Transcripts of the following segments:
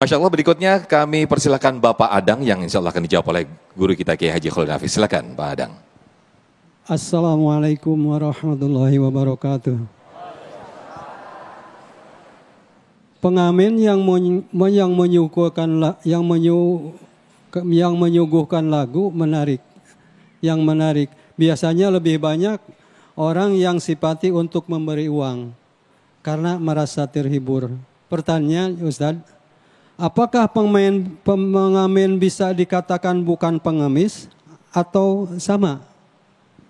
Masya Allah, berikutnya kami persilakan Bapak Adang yang insya Allah akan dijawab oleh guru kita Kiai Haji Khalil Nafis. Silakan Pak Adang. Assalamualaikum warahmatullahi wabarakatuh. Pengamen yang menyuguhkan lagu menarik. Yang menarik biasanya lebih banyak orang yang simpati untuk memberi uang karena merasa terhibur. Pertanyaan Ustadz, apakah pengamen bisa dikatakan bukan pengemis atau sama?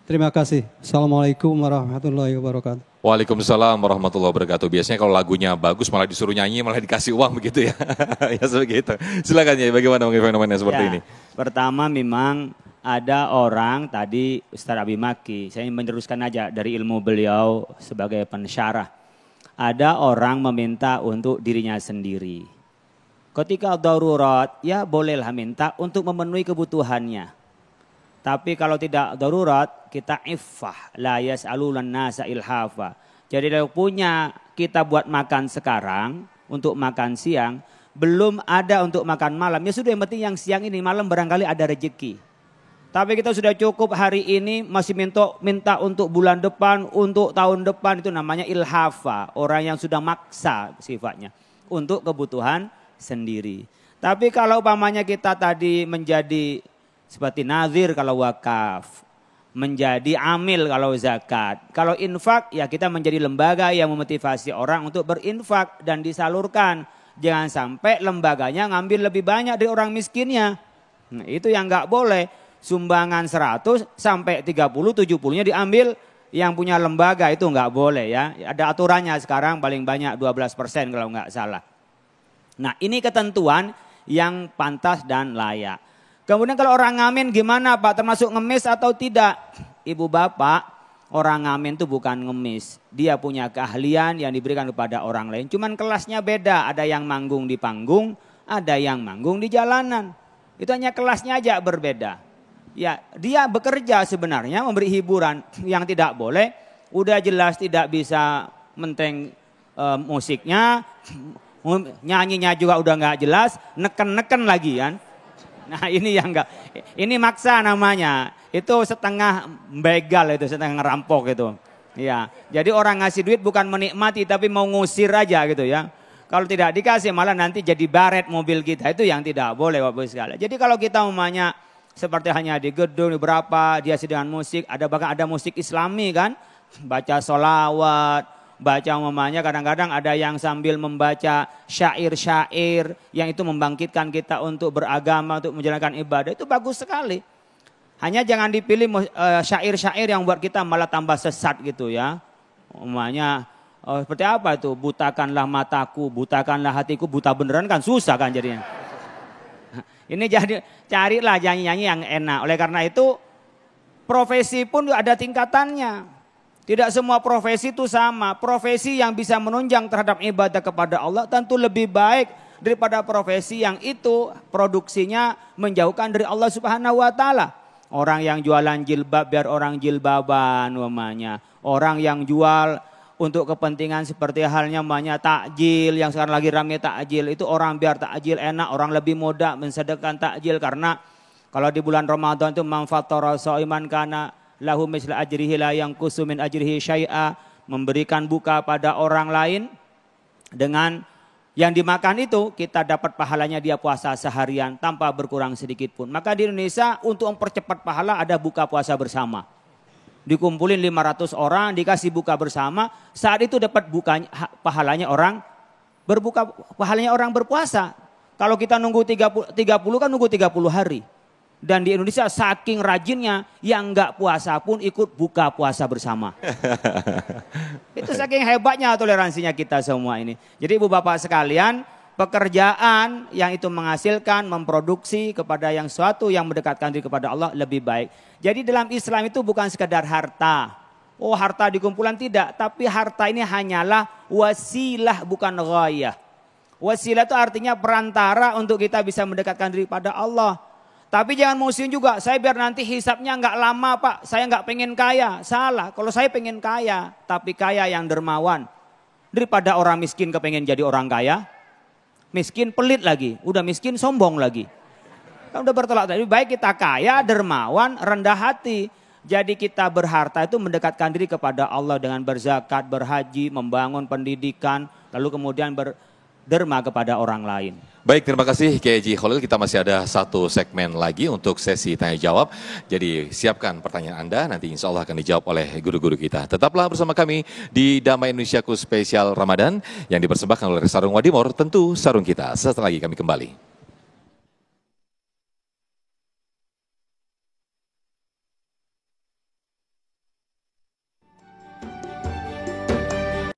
Terima kasih. Assalamualaikum warahmatullahi wabarakatuh. Waalaikumsalam warahmatullahi wabarakatuh. Biasanya kalau lagunya bagus malah disuruh nyanyi, malah dikasih uang begitu ya. Ya seperti itu. Silakan ya, bagaimana mengenai fenomena seperti ini? Pertama memang ada orang tadi Ustadz Abi Maki, saya meneruskan aja dari ilmu beliau sebagai pensyarah. Ada orang meminta untuk dirinya sendiri. Ketika darurat, ya bolehlah minta untuk memenuhi kebutuhannya. Tapi kalau tidak darurat, kita iffah, la yas'alulan nasa ilhafa. Jadi kalau punya kita buat makan sekarang, untuk makan siang, belum ada untuk makan malam. Ya sudah, yang penting yang siang ini, malam barangkali ada rezeki. Tapi kita sudah cukup hari ini, masih minta untuk bulan depan, untuk tahun depan, itu namanya ilhafa. Orang yang sudah maksa sifatnya, untuk kebutuhan sendiri. Tapi kalau umpamanya kita tadi menjadi seperti nazir kalau wakaf, menjadi amil kalau zakat. Kalau infak ya kita menjadi lembaga yang memotivasi orang untuk berinfak dan disalurkan. Jangan sampai lembaganya ngambil lebih banyak dari orang miskinnya. Nah, itu yang nggak boleh. Sumbangan 100 sampai 30-70-nya diambil yang punya lembaga, itu nggak boleh ya. Ada aturannya sekarang paling banyak 12% kalau nggak salah. Nah ini ketentuan yang pantas dan layak. Kemudian kalau orang ngamen gimana Pak, termasuk ngemis atau tidak? Ibu bapak, orang ngamen itu bukan ngemis. Dia punya keahlian yang diberikan kepada orang lain. Cuman kelasnya beda, ada yang manggung di panggung, ada yang manggung di jalanan. Itu hanya kelasnya aja berbeda. Ya, dia bekerja sebenarnya memberi hiburan. Yang tidak boleh, udah jelas tidak bisa menteng musiknya, nyanyinya juga udah nggak jelas, neken-neken lagi kan. Nah ini yang enggak, ini maksa namanya, itu setengah begal itu, setengah ngerampok itu. Ya, jadi orang ngasih duit bukan menikmati tapi mau ngusir aja gitu ya. Kalau tidak dikasih malah nanti jadi baret mobil kita, itu yang tidak boleh Bapak sekalian. Jadi kalau kita umumnya seperti hanya di gedung berapa dia sedang musik, ada bahkan ada musik Islami kan, baca sholawat. Baca umumnya kadang-kadang ada yang sambil membaca syair-syair yang itu membangkitkan kita untuk beragama, untuk menjalankan ibadah, itu bagus sekali. Hanya jangan dipilih syair-syair yang buat kita malah tambah sesat gitu ya. Umumnya seperti apa itu, butakanlah mataku, butakanlah hatiku, buta beneran kan susah kan jadinya. Ini jadi carilah nyanyi-nyanyi yang enak. Oleh karena itu profesi pun ada tingkatannya. Tidak semua profesi itu sama. Profesi yang bisa menunjang terhadap ibadah kepada Allah tentu lebih baik daripada profesi yang itu produksinya menjauhkan dari Allah Subhanahu wa taala. Orang yang jualan jilbab biar orang jilbaban namanya. Orang yang jual untuk kepentingan seperti halnya namanya takjil, yang sekarang lagi ramai takjil, itu orang biar takjil enak, orang lebih mudah mensedekahkan takjil. Karena kalau di bulan Ramadan itu man fattara shaiman kana lahu misla ajrihi la yanqusu min ajrihi syai'a, memberikan buka pada orang lain dengan yang dimakan itu kita dapat pahalanya dia puasa seharian tanpa berkurang sedikit pun. Maka di Indonesia untuk mempercepat pahala ada buka puasa bersama. Dikumpulin 500 orang dikasih buka bersama, saat itu dapat bukanya pahalanya orang berbuka, pahalanya orang berpuasa. Kalau kita nunggu 30 kan nunggu 30 hari. Dan di Indonesia saking rajinnya yang enggak puasa pun ikut buka puasa bersama. Itu saking hebatnya toleransinya kita semua ini. Jadi ibu bapak sekalian, pekerjaan yang itu menghasilkan, memproduksi kepada yang suatu yang mendekatkan diri kepada Allah lebih baik. Jadi dalam Islam itu bukan sekedar harta. Oh harta dikumpulan tidak, tapi harta ini hanyalah wasilah bukan ghayah. Wasilah itu artinya perantara untuk kita bisa mendekatkan diri pada Allah. Tapi jangan musim juga, saya biar nanti hisapnya nggak lama Pak, saya nggak pengen kaya. Salah, kalau saya pengen kaya, tapi kaya yang dermawan. Daripada orang miskin kepengen jadi orang kaya. miskin pelit lagi, udah miskin sombong lagi. Kan udah bertolak tadi, baik kita kaya, dermawan, rendah hati. Jadi kita berharta itu mendekatkan diri kepada Allah dengan berzakat, berhaji, membangun pendidikan, lalu kemudian berderma kepada orang lain. Baik, terima kasih Kiai Haji Khalil. Kita masih ada satu segmen lagi untuk sesi tanya jawab. Jadi siapkan pertanyaan Anda, nanti insya Allah akan dijawab oleh guru-guru kita. Tetaplah bersama kami di Damai Indonesiaku Spesial Ramadan yang dipersembahkan oleh Sarung Wadimor, tentu sarung kita. Sesaat lagi kami kembali.